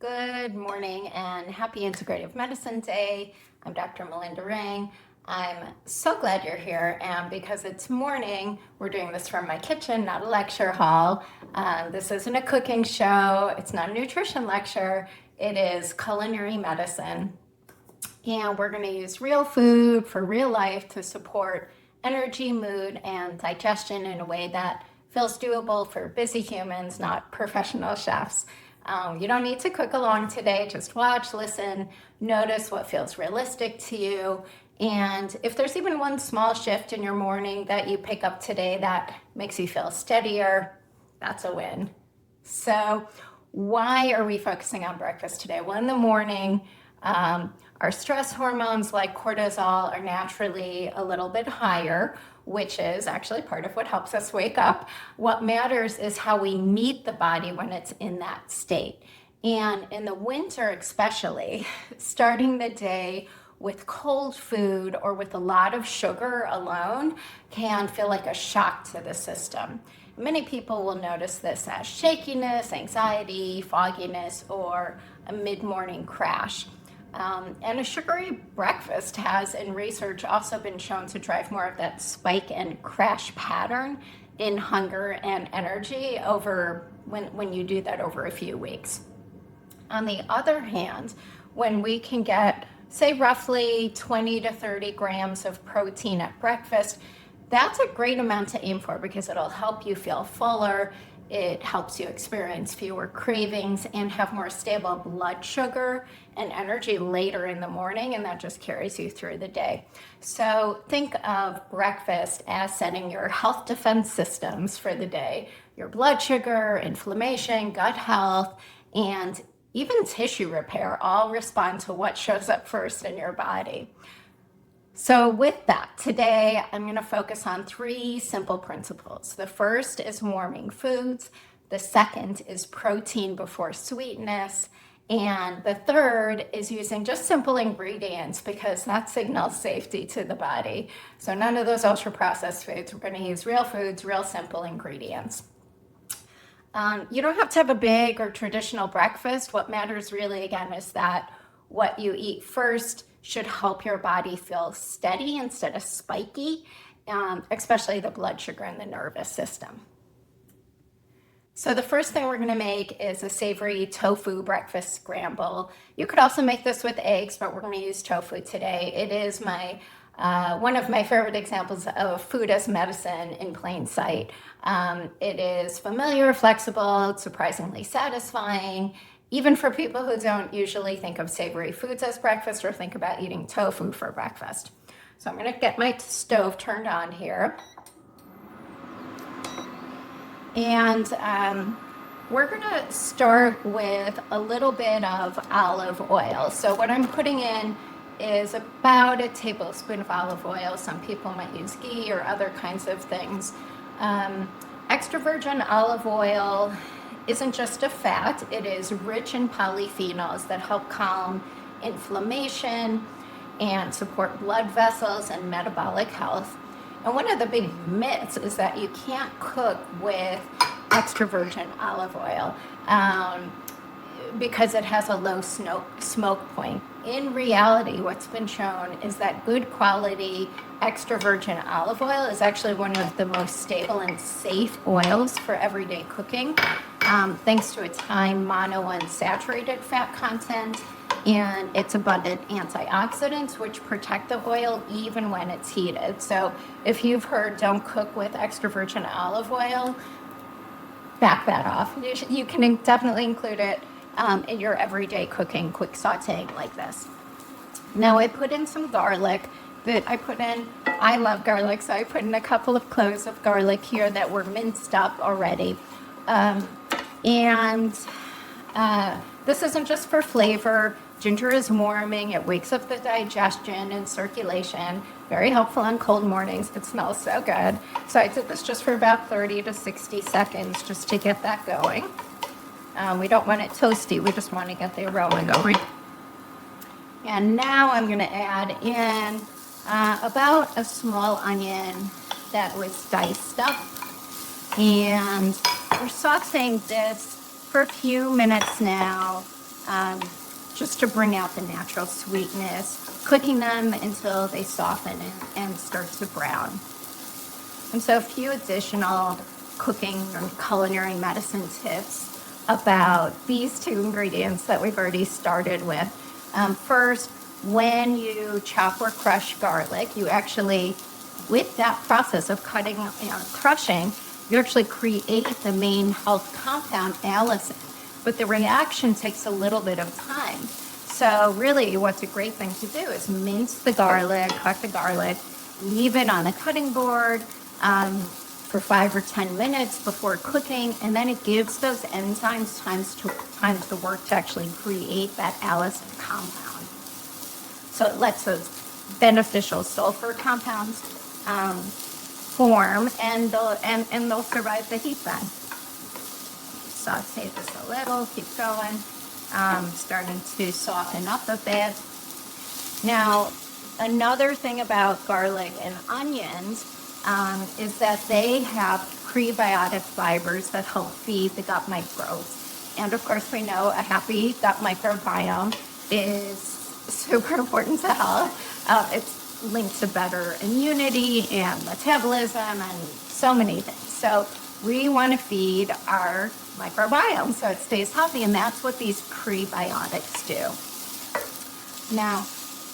Good morning and happy Integrative Medicine Day. I'm Dr. Melinda Rang. I'm so glad you're here, and because it's morning, we're doing this from my kitchen, not a lecture hall. This isn't a cooking show, it's not a nutrition lecture, it is culinary medicine. And we're going to use real food for real life to support energy, mood, and digestion in a way that feels doable for busy humans, not professional chefs. You don't need to cook along today, just watch, listen, notice what feels realistic to you. And if there's even one small shift in your morning that you pick up today that makes you feel steadier, that's a win. So, why are we focusing on breakfast today? Well, in the morning, our stress hormones like cortisol are naturally a little bit higher, which is actually part of what helps us wake up. What matters is how we meet the body when it's in that state. And in the winter, especially, starting the day with cold food or with a lot of sugar alone can feel like a shock to the system. Many people will notice this as shakiness, anxiety, fogginess, or a mid-morning crash. And a sugary breakfast has, in research, also been shown to drive more of that spike and crash pattern in hunger and energy over when you do that over a few weeks. On the other hand, when we can get, say, roughly 20 to 30 grams of protein at breakfast, that's a great amount to aim for because it'll help you feel fuller. It helps you experience fewer cravings and have more stable blood sugar and energy later in the morning, and that just carries you through the day. So think of breakfast as setting your health defense systems for the day. Your blood sugar, inflammation, gut health, and even tissue repair all respond to what shows up first in your body. So with that, today I'm going to focus on 3 simple principles. The first is warming foods. The second is protein before sweetness. And the third is using just simple ingredients because that signals safety to the body. So none of those ultra-processed foods. We're going to use real foods, real simple ingredients. You don't have to have a big or traditional breakfast. What matters really, again, is that what you eat first should help your body feel steady instead of spiky, especially the blood sugar and the nervous system. So the first thing we're going to make is a savory tofu breakfast scramble. You could also make this with eggs, but we're going to use tofu today. It is one of my favorite examples of food as medicine in plain sight. It is familiar, flexible, surprisingly satisfying, even for people who don't usually think of savory foods as breakfast or think about eating tofu for breakfast. So I'm going to get my stove turned on here. And we're going to start with a little bit of olive oil. So what I'm putting in is about a tablespoon of olive oil. Some people might use ghee or other kinds of things. Extra virgin olive oil isn't just a fat, it is rich in polyphenols that help calm inflammation and support blood vessels and metabolic health. And one of the big myths is that you can't cook with extra virgin olive oil because it has a low smoke point. In reality, what's been shown is that good quality extra virgin olive oil is actually one of the most stable and safe oils for everyday cooking, thanks to its high monounsaturated fat content and its abundant antioxidants, which protect the oil even when it's heated. So if you've heard don't cook with extra virgin olive oil, back that off. You can definitely include it in your everyday cooking, quick sauteing like this. Now I put in some garlic I love garlic, so I put in a couple of cloves of garlic here that were minced up already. This isn't just for flavor. Ginger is warming, it wakes up the digestion and circulation. Very helpful on cold mornings. It smells so good. So I did this just for about 30 to 60 seconds just to get that going. We don't want it toasty, we just want to get the aroma going. And now I'm going to add in about a small onion that was diced up. And we're sauteing this for a few minutes now just to bring out the natural sweetness, cooking them until they soften and start to brown. And so a few additional cooking or culinary medicine tips about these two ingredients that we've already started with. First, when you chop or crush garlic, you actually, with that process of cutting and crushing, you actually create the main health compound, allicin. But the reaction takes a little bit of time. So really, what's a great thing to do is mince the garlic, cut the garlic, leave it on the cutting board for 5 or 10 minutes before cooking, and then it gives those enzymes time to work to actually create that allicin compound. So it lets those beneficial sulfur compounds form, and they'll survive the heat then. Saute this a little, keep going, starting to soften up a bit. Now, another thing about garlic and onions is that they have prebiotic fibers that help feed the gut microbes. And of course, we know a happy gut microbiome is super important to health. It's linked to better immunity and metabolism and so many things. So we want to feed our microbiome so it stays healthy, and that's what these prebiotics do. Now,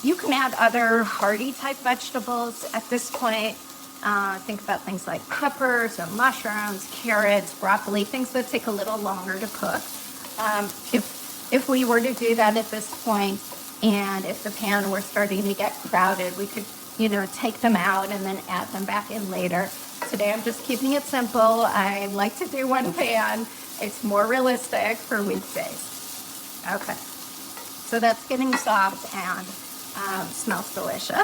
you can add other hearty type vegetables at this point. Think about things like peppers or mushrooms, carrots, broccoli, things that take a little longer to cook. If we were to do that at this point, and if the pan were starting to get crowded, we could, take them out and then add them back in later. Today I'm just keeping it simple. I like to do one pan. It's more realistic for weekdays. Okay, so that's getting soft and smells delicious.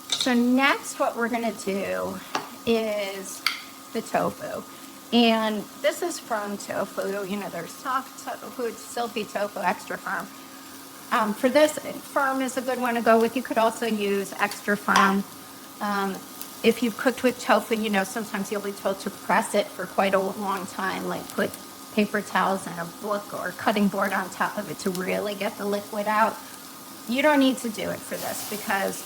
So next what we're gonna do is the tofu. And this is from tofu. There's soft tofu, silky tofu, extra firm. For this, firm is a good one to go with. You could also use extra firm. If you've cooked with tofu, sometimes you'll be told to press it for quite a long time, like put paper towels and a book or cutting board on top of it to really get the liquid out. You don't need to do it for this because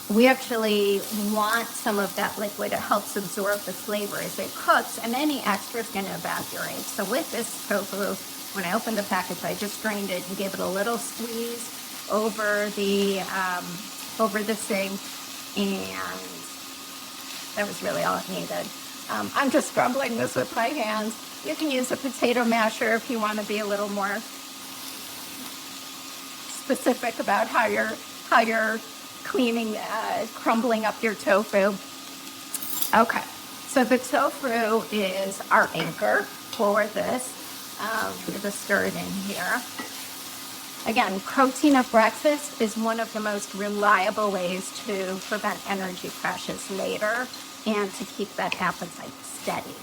we actually want some of that liquid. It helps absorb the flavor as it cooks, and any extra is going to evaporate. So with this tofu, when I opened the package, I just drained it and gave it a little squeeze over the sink, and that was really all it needed. I'm just scrumbling this with my hands. You can use a potato masher if you want to be a little more specific about how you're cleaning, crumbling up your tofu. Okay, so the tofu is our anchor for this. The stirred in here. Again, protein at breakfast is one of the most reliable ways to prevent energy crashes later and to keep that appetite steady.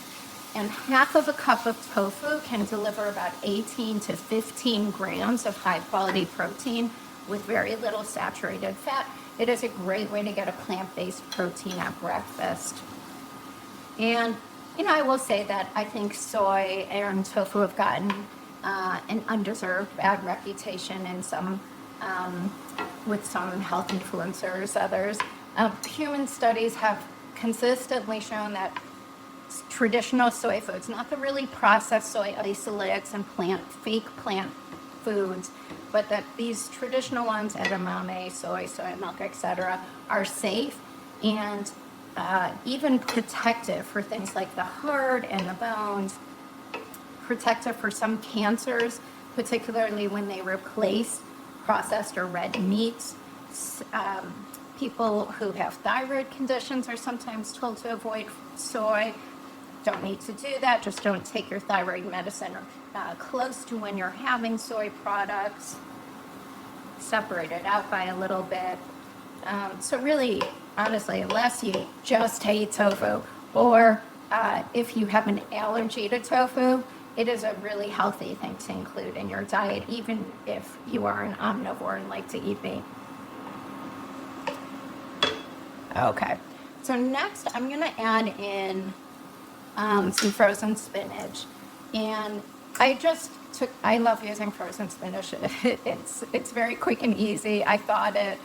And half of a cup of tofu can deliver about 18 to 15 grams of high quality protein with very little saturated fat. It is a great way to get a plant-based protein at breakfast. And I will say that I think soy and tofu have gotten an undeserved bad reputation in with some health influencers, others. Human studies have consistently shown that traditional soy foods, not the really processed soy isolates and fake plant foods, but that these traditional ones, edamame, soy milk, etc., are safe and even protective for things like the heart and the bones, protective for some cancers, particularly when they replace processed or red meats. People who have thyroid conditions are sometimes told to avoid soy. Don't need to do that. Just don't take your thyroid medicine close to when you're having soy products. Separate it out by a little bit. So really, honestly, unless you just hate tofu, or if you have an allergy to tofu, it is a really healthy thing to include in your diet, even if you are an omnivore and like to eat meat. Okay, so next I'm gonna add in some frozen spinach. And I just I love using frozen spinach. It's very quick and easy. I thawed it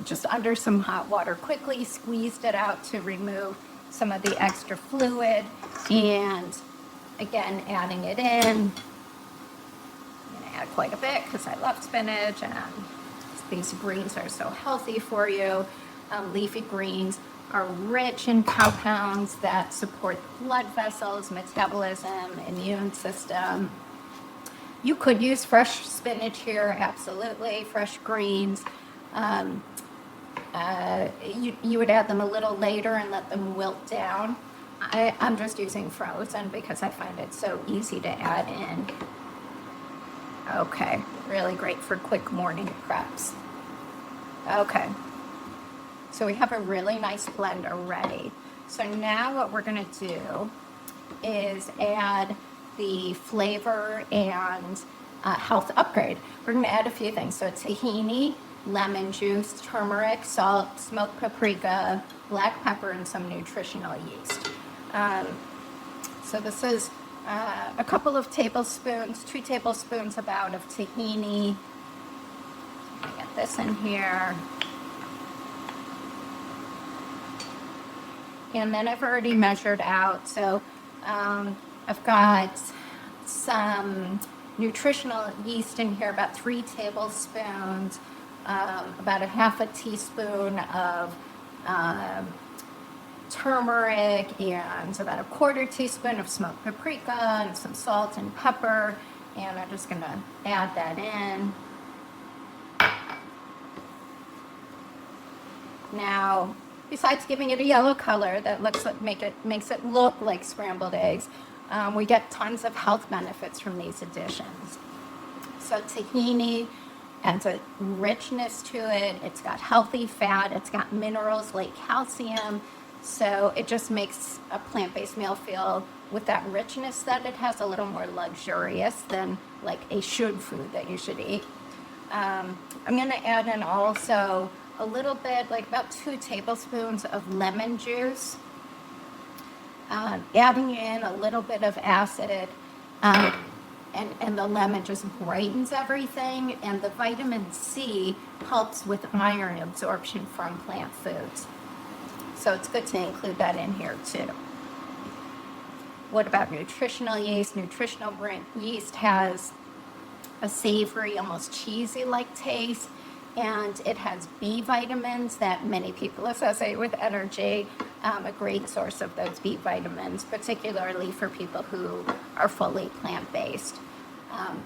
just under some hot water quickly, squeezed it out to remove some of the extra fluid, and again, adding it in. I'm going to add quite a bit because I love spinach, and these greens are so healthy for you. Leafy greens are rich in compounds that support blood vessels, metabolism, immune system. You could use fresh spinach here, absolutely, fresh greens. You would add them a little later and let them wilt down. I'm just using frozen because I find it so easy to add in. Okay, really great for quick morning preps. Okay, so we have a really nice blender ready. So now what we're gonna do is add the flavor and health upgrade. We're gonna add a few things. So tahini, lemon juice, turmeric, salt, smoked paprika, black pepper, and some nutritional yeast. So this is a couple of tablespoons, 2 tablespoons about of tahini. Get this in here. And then I've already measured out. So I've got some nutritional yeast in here, about 3 tablespoons, about a half a teaspoon of turmeric, and about a 1/4 teaspoon of smoked paprika, and some salt and pepper. And I'm just gonna add that in. Now, besides giving it a yellow color that makes it look like scrambled eggs, we get tons of health benefits from these additions. So tahini adds a richness to it. It's got healthy fat. It's got minerals like calcium. So it just makes a plant-based meal feel, with that richness that it has, a little more luxurious than like a should food that you should eat. I'm going to add in also a little bit, like about 2 tablespoons of lemon juice. Adding in a little bit of acid, and the lemon just brightens everything, and the vitamin C helps with iron absorption from plant foods. So it's good to include that in here too. What about nutritional yeast? Nutritional yeast has a savory, almost cheesy-like taste, and it has B vitamins that many people associate with energy. A great source of those B vitamins, particularly for people who are fully plant-based.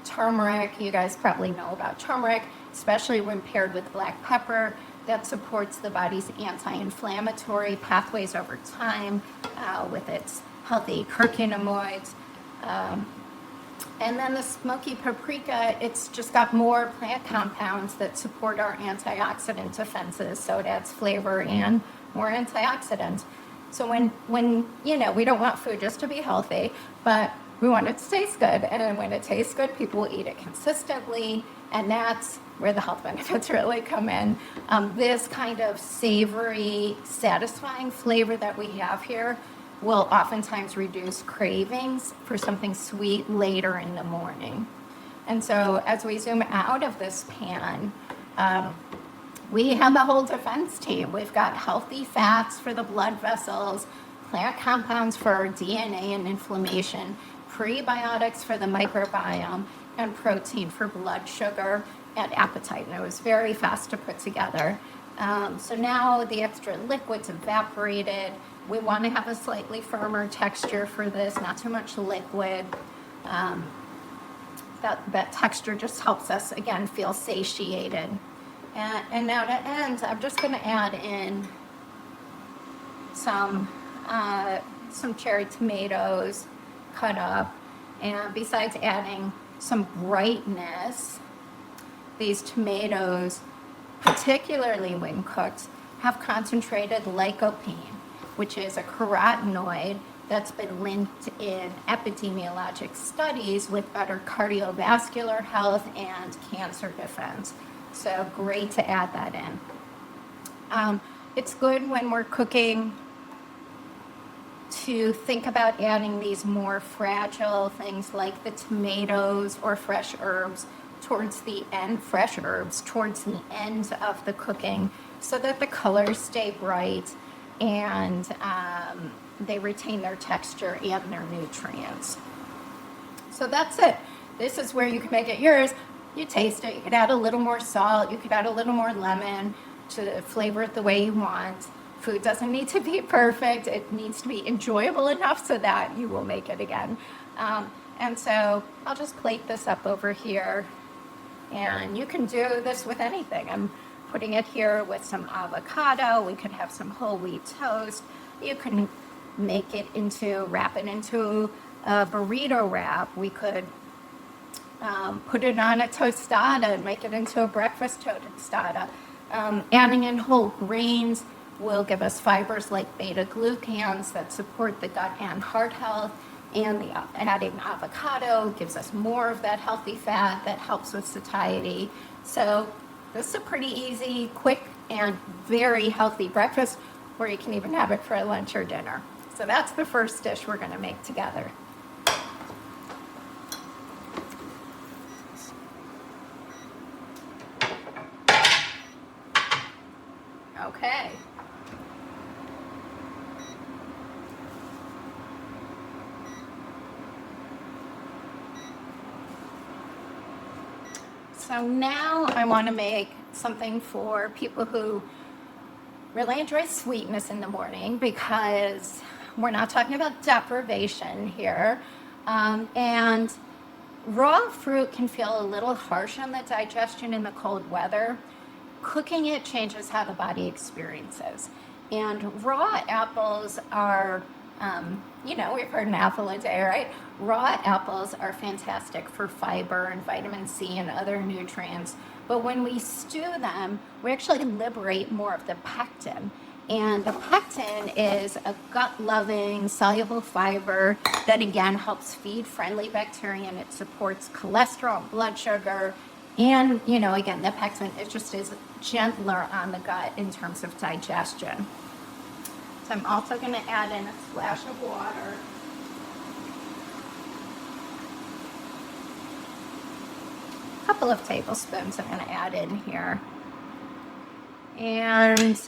Turmeric, you guys probably know about turmeric, especially when paired with black pepper. That supports the body's anti-inflammatory pathways over time with its healthy curcuminoids. And then the smoky paprika, it's just got more plant compounds that support our antioxidant defenses, so it adds flavor and more antioxidants. So when we don't want food just to be healthy, but we want it to taste good, and when it tastes good, people will eat it consistently, and that's where the health benefits really come in. This kind of savory, satisfying flavor that we have here will oftentimes reduce cravings for something sweet later in the morning. And so as we zoom out of this pan, we have a whole defense team. We've got healthy fats for the blood vessels, plant compounds for our DNA and inflammation, prebiotics for the microbiome, and protein for blood sugar and appetite. And it was very fast to put together. So now the extra liquid's evaporated. We want to have a slightly firmer texture for this, not too much liquid. That texture just helps us, again, feel satiated. And now to end, I'm just going to add in some cherry tomatoes cut up. And besides adding some brightness, these tomatoes, particularly when cooked, have concentrated lycopene, which is a carotenoid that's been linked in epidemiologic studies with better cardiovascular health and cancer defense. So great to add that in. It's good when we're cooking to think about adding these more fragile things like the tomatoes or fresh herbs towards the end, of the cooking, so that the colors stay bright and they retain their texture and their nutrients. So that's it. This is where you can make it yours. You taste it. You could add a little more salt. You could add a little more lemon to flavor it the way you want. Food doesn't need to be perfect. It needs to be enjoyable enough so that you will make it again. And so I'll just plate this up over here. And you can do this with anything. I'm putting it here with some avocado. We could have some whole wheat toast. You can wrap it into a burrito wrap. We could put it on a tostada and make it into a breakfast tostada. Adding in whole grains will give us fibers like beta-glucans that support the gut and heart health. And adding avocado gives us more of that healthy fat that helps with satiety. So this is a pretty easy, quick, and very healthy breakfast, or you can even have it for lunch or dinner. So that's the first dish we're going to make together. Okay. So now I want to make something for people who really enjoy sweetness in the morning, because we're not talking about deprivation here. And raw fruit can feel a little harsh on the digestion in the cold weather. Cooking it changes how the body experiences. And raw apples are, we've heard an apple a day, right? Raw apples are fantastic for fiber and vitamin C and other nutrients. But when we stew them, we actually liberate more of the pectin. And the pectin is a gut-loving, soluble fiber that, again, helps feed friendly bacteria, and it supports cholesterol, blood sugar. And, again, the pectin is gentler on the gut in terms of digestion. So I'm also going to add in a splash of water. A couple of tablespoons I'm going to add in here. And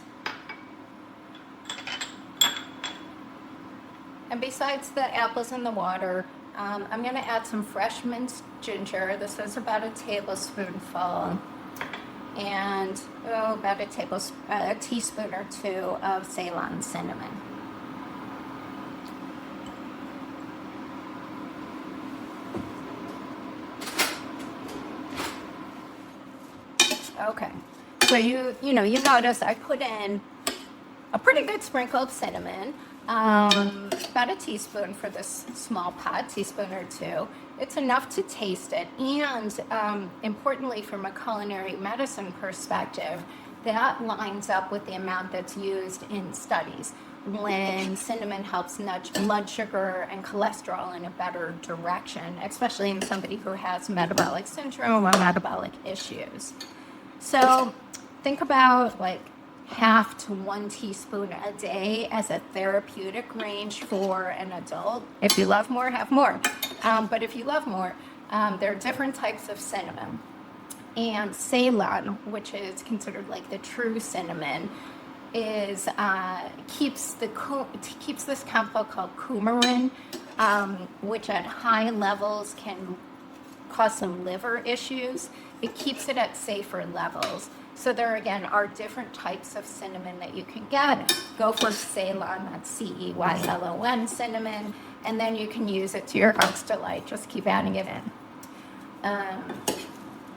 besides the apples in the water, I'm going to add some fresh minced ginger. This is about a tablespoonful. And about a teaspoon or two of Ceylon cinnamon. Okay, so you notice I put in a pretty good sprinkle of cinnamon, about a teaspoon for this small pot, teaspoon or two. It's enough to taste it, and importantly, from a culinary medicine perspective, that lines up with the amount that's used in studies when cinnamon helps nudge blood sugar and cholesterol in a better direction, especially in somebody who has metabolic syndrome or metabolic issues. So think about like half to 1 teaspoon a day as a therapeutic range for an adult. If you love more, have more. But if you love more, there are different types of cinnamon. And Ceylon, which is considered like the true cinnamon, is keeps this chemical called coumarin, which at high levels can cause some liver issues. It keeps it at safer levels. So there again are different types of cinnamon that you can get. Go for Ceylon, that's Ceylon cinnamon, and then you can use it to your heart's delight. Just keep adding it in.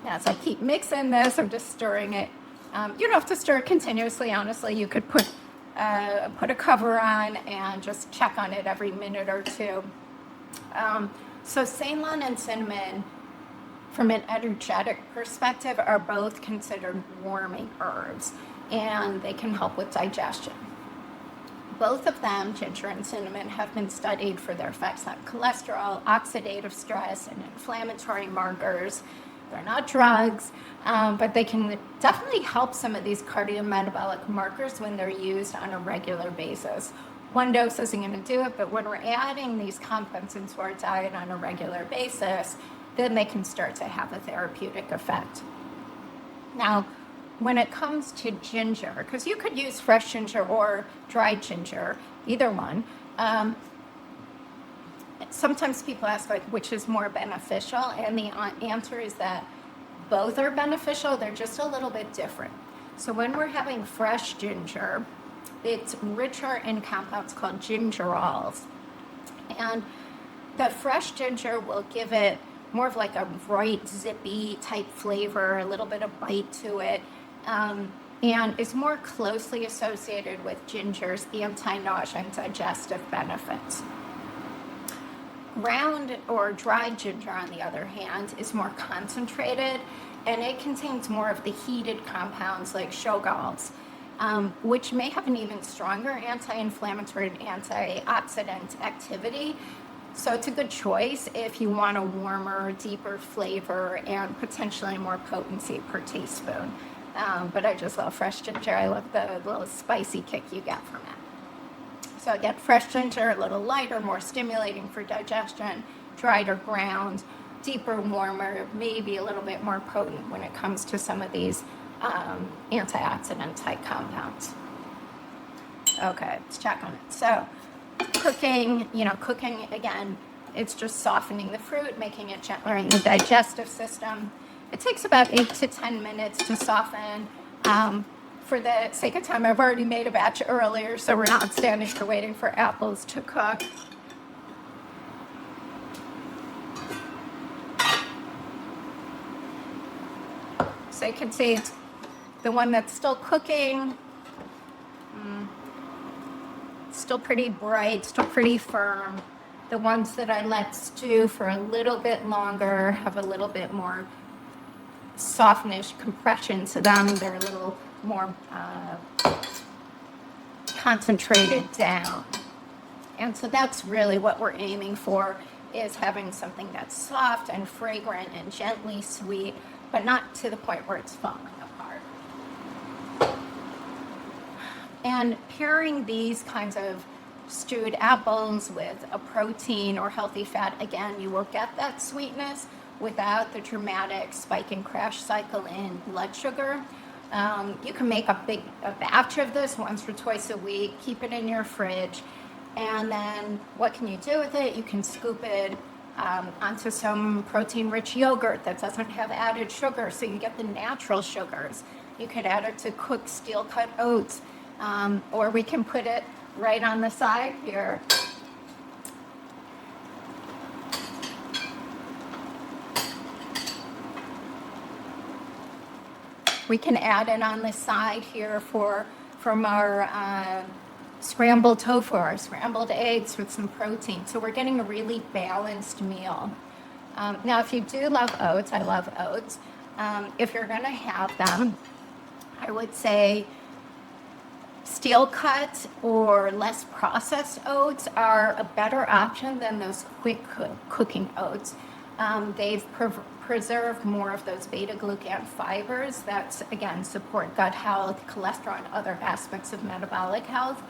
As I keep mixing this, I'm just stirring it. You don't have to stir it continuously, honestly. You could put a cover on and just check on it every minute or two. So Ceylon and cinnamon, from an energetic perspective, are both considered warming herbs, and they can help with digestion. Both of them, ginger and cinnamon, have been studied for their effects on cholesterol, oxidative stress, and inflammatory markers. They're not drugs, but they can definitely help some of these cardiometabolic markers when they're used on a regular basis. one dose isn't going to do it, but when we're adding these compounds into our diet on a regular basis, then they can start to have a therapeutic effect. Now, when it comes to ginger, because you could use fresh ginger or dried ginger, either one. Sometimes people ask, like, which is more beneficial, and the answer is that both are beneficial, they're just a little bit different. So when we're having fresh ginger, it's richer in compounds called gingerols. And the fresh ginger will give it more of like a bright, zippy type flavor, a little bit of bite to it, and is more closely associated with ginger's anti-nausea and digestive benefits. Ground or dried ginger, on the other hand, is more concentrated, and it contains more of the heated compounds like shogalls, which may have an even stronger anti-inflammatory and antioxidant activity. So it's a good choice if you want a warmer, deeper flavor and potentially more potency per teaspoon. But I just love fresh ginger. I love the little spicy kick you get from it. So again, fresh ginger, a little lighter, more stimulating for digestion, dried or ground, deeper, warmer, maybe a little bit more potent when it comes to some of these antioxidant type compounds. Okay, let's check on it. So cooking again, it's just softening the fruit, making it gentler in the digestive system. It takes about 8 to 10 minutes to soften. For the sake of time, I've already made a batch earlier, so we're not standing here waiting for apples to cook. So you can see the one that's still cooking, still pretty bright, still pretty firm. The ones that I let stew for a little bit longer have a little bit more softness, compression to them. They're a little more concentrated down. And so that's really what we're aiming for, is having something that's soft and fragrant and gently sweet, but not to the point where it's falling apart. And pairing these kinds of stewed apples with a protein or healthy fat, again, you will get that sweetness without the dramatic spike and crash cycle in blood sugar. You can make a batch of this once or twice a week, keep it in your fridge, and then what can you do with it? You can scoop it onto some protein-rich yogurt that doesn't have added sugar, so you get the natural sugars. You could add it to cooked steel-cut oats, or we can put it right on the side here. We can add it on the side here from our scrambled tofu, our scrambled eggs with some protein. So we're getting a really balanced meal. Now, if you do love oats, I love oats. If you're going to have them, I would say steel cut or less processed oats are a better option than those quick cooking oats. They've preserved more of those beta-glucan fibers that, again, support gut health, cholesterol, and other aspects of metabolic health.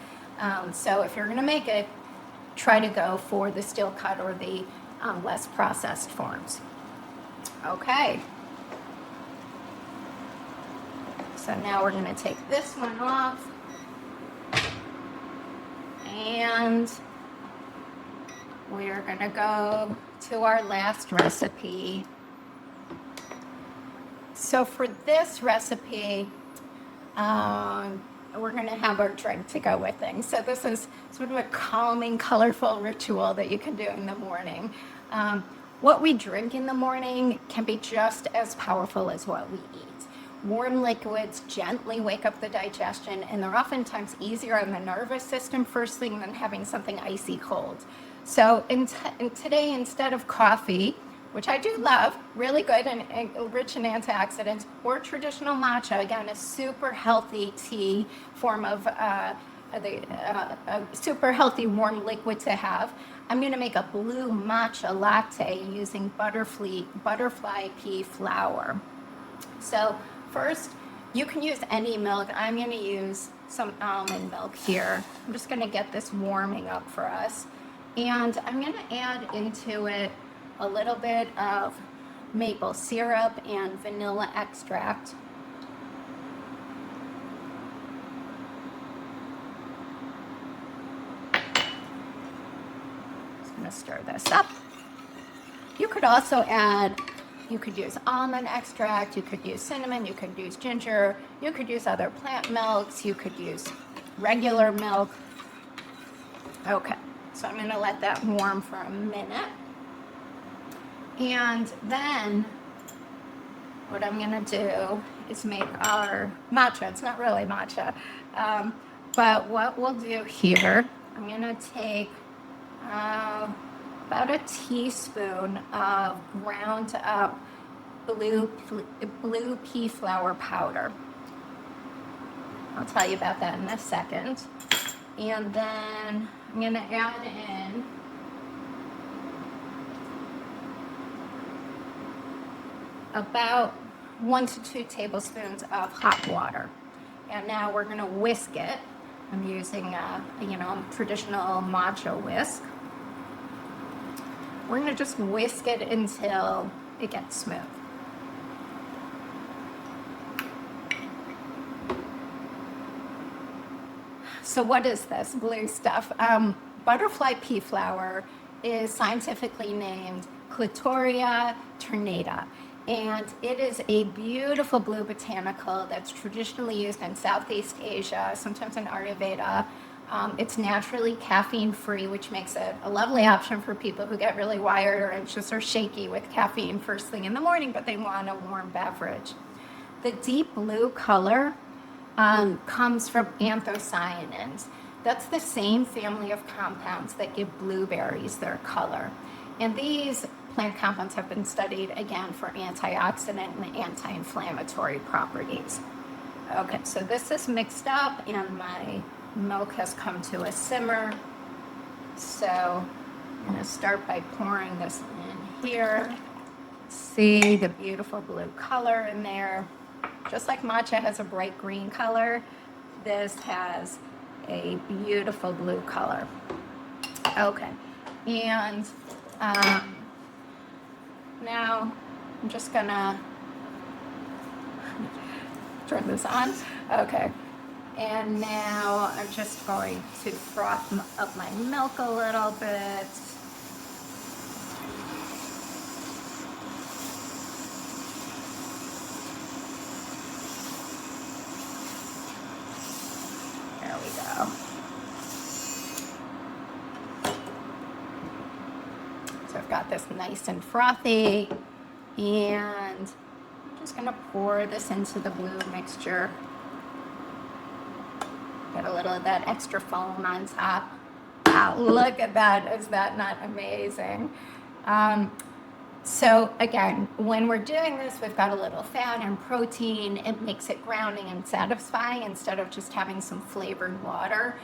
So if you're going to make it, try to go for the steel cut or the less processed forms. Okay. So now we're going to take this one off. And we're going to go to our last recipe. So for this recipe, we're going to have our drink to go with things. So this is sort of a calming, colorful ritual that you can do in the morning. What we drink in the morning can be just as powerful as what we eat. Warm liquids gently wake up the digestion, and they're oftentimes easier on the nervous system first thing than having something icy cold. So today, instead of coffee, which I do love, really good and rich in antioxidants, or traditional matcha, again, a super healthy tea form of a super healthy warm liquid to have, I'm going to make a blue matcha latte using butterfly pea flour. So first, you can use any milk. I'm going to use some almond milk here. I'm just gonna get this warming up for us. And I'm gonna add into it a little bit of maple syrup and vanilla extract. Just gonna stir this up. You could also add, you could use almond extract, you could use cinnamon, you could use ginger, you could use other plant milks, you could use regular milk. Okay, so I'm gonna let that warm for a minute. And then what I'm gonna do is make our matcha. It's not really matcha, but what we'll do here, I'm gonna take about a teaspoon of ground up blue pea flower powder. I'll tell you about that in a second. And then I'm gonna add in about 1 to 2 tablespoons of hot water. And now we're gonna whisk it. I'm using a traditional matcha whisk. We're gonna just whisk it until it gets smooth. So what is this blue stuff? Butterfly pea flower is scientifically named Clitoria ternata. And it is a beautiful blue botanical that's traditionally used in Southeast Asia, sometimes in Ayurveda. It's naturally caffeine-free, which makes it a lovely option for people who get really wired or anxious or shaky with caffeine first thing in the morning, but they want a warm beverage. The deep blue color comes from anthocyanins. That's the same family of compounds that give blueberries their color. And these plant compounds have been studied again for antioxidant and anti-inflammatory properties. Okay, so this is mixed up and my milk has come to a simmer. So I'm gonna start by pouring this in here. See the beautiful blue color in there. Just like matcha has a bright green color, this has a beautiful blue color. Okay, and now I'm just gonna turn this on. Okay, and now I'm just going to froth up my milk a little bit. There we go. So I've got this nice and frothy, and I'm just gonna pour this into the blue mixture. Get a little of that extra foam on top. Wow, look at that. Is that not amazing? So again, when we're doing this, we've got a little fat and protein. It makes it grounding and satisfying instead of just having some flavored water.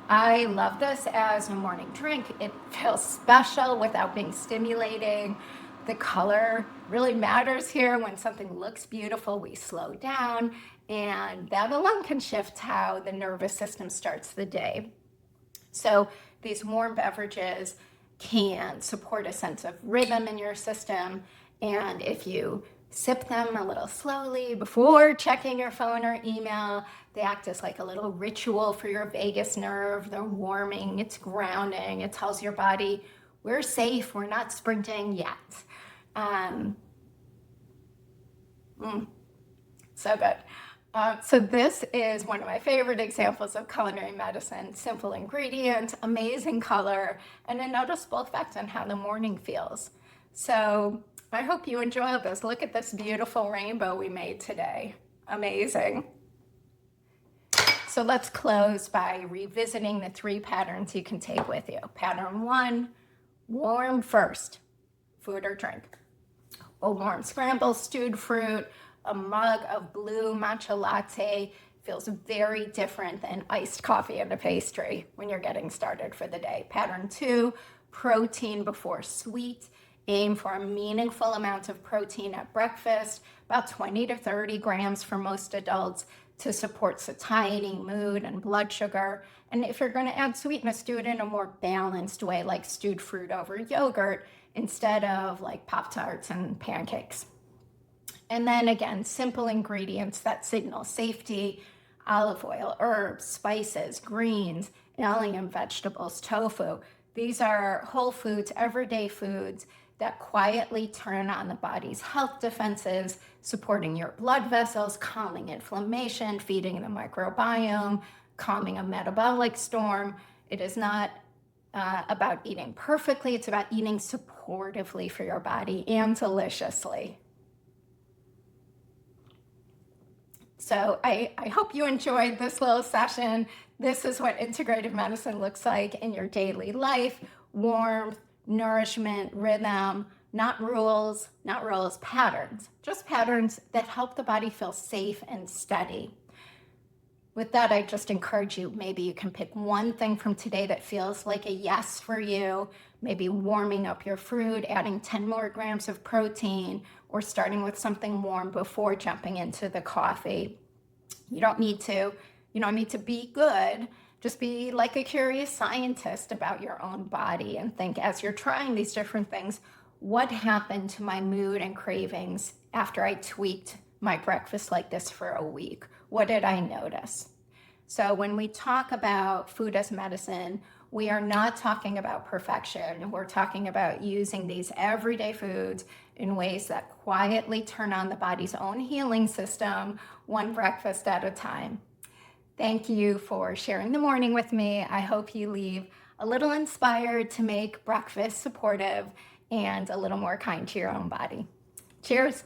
I love this as a morning drink. It feels special without being stimulating. The color really matters here. When something looks beautiful, we slow down, and that alone can shift how the nervous system starts the day. So these warm beverages can support a sense of rhythm in your system, and if you sip them a little slowly before checking your phone or email, they act as like a little ritual for your vagus nerve. They're warming, it's grounding, it tells your body, we're safe, we're not sprinting yet. So good. So this is one of my favorite examples of culinary medicine. Simple ingredient, amazing color, and a noticeable effect on how the morning feels. So I hope you enjoy this. Look at this beautiful rainbow we made today. Amazing. So let's close by revisiting the 3 patterns you can take with you. Pattern 1, warm first, food or drink. A warm scrambled stewed fruit, a mug of blue matcha latte feels very different than iced coffee and a pastry when you're getting started for the day. Pattern 2, protein before sweet. Aim for a meaningful amount of protein at breakfast, about 20 to 30 grams for most adults. to support satiety, mood, and blood sugar. And if you're going to add sweetness, do it in a more balanced way, like stewed fruit over yogurt instead of like Pop-Tarts and pancakes. And then again, simple ingredients that signal safety: olive oil, herbs, spices, greens, allium vegetables, tofu. These are whole foods, everyday foods that quietly turn on the body's health defenses, supporting your blood vessels, calming inflammation, feeding the microbiome, calming a metabolic storm. It is not about eating perfectly, it's about eating supportively for your body and deliciously. So I hope you enjoyed this little session. This is what integrative medicine looks like in your daily life: warmth, nourishment, rhythm, not rules, patterns, just patterns that help the body feel safe and steady. With that, I just encourage you, maybe you can pick one thing from today that feels like a yes for you, maybe warming up your food, adding 10 more grams of protein, or starting with something warm before jumping into the coffee. You don't need to be good. Just be like a curious scientist about your own body and think, as you're trying these different things, what happened to my mood and cravings after I tweaked my breakfast like this for a week? What did I notice? So when we talk about food as medicine, we are not talking about perfection. We're talking about using these everyday foods in ways that quietly turn on the body's own healing system, one breakfast at a time. Thank you for sharing the morning with me. I hope you leave a little inspired to make breakfast supportive and a little more kind to your own body. Cheers.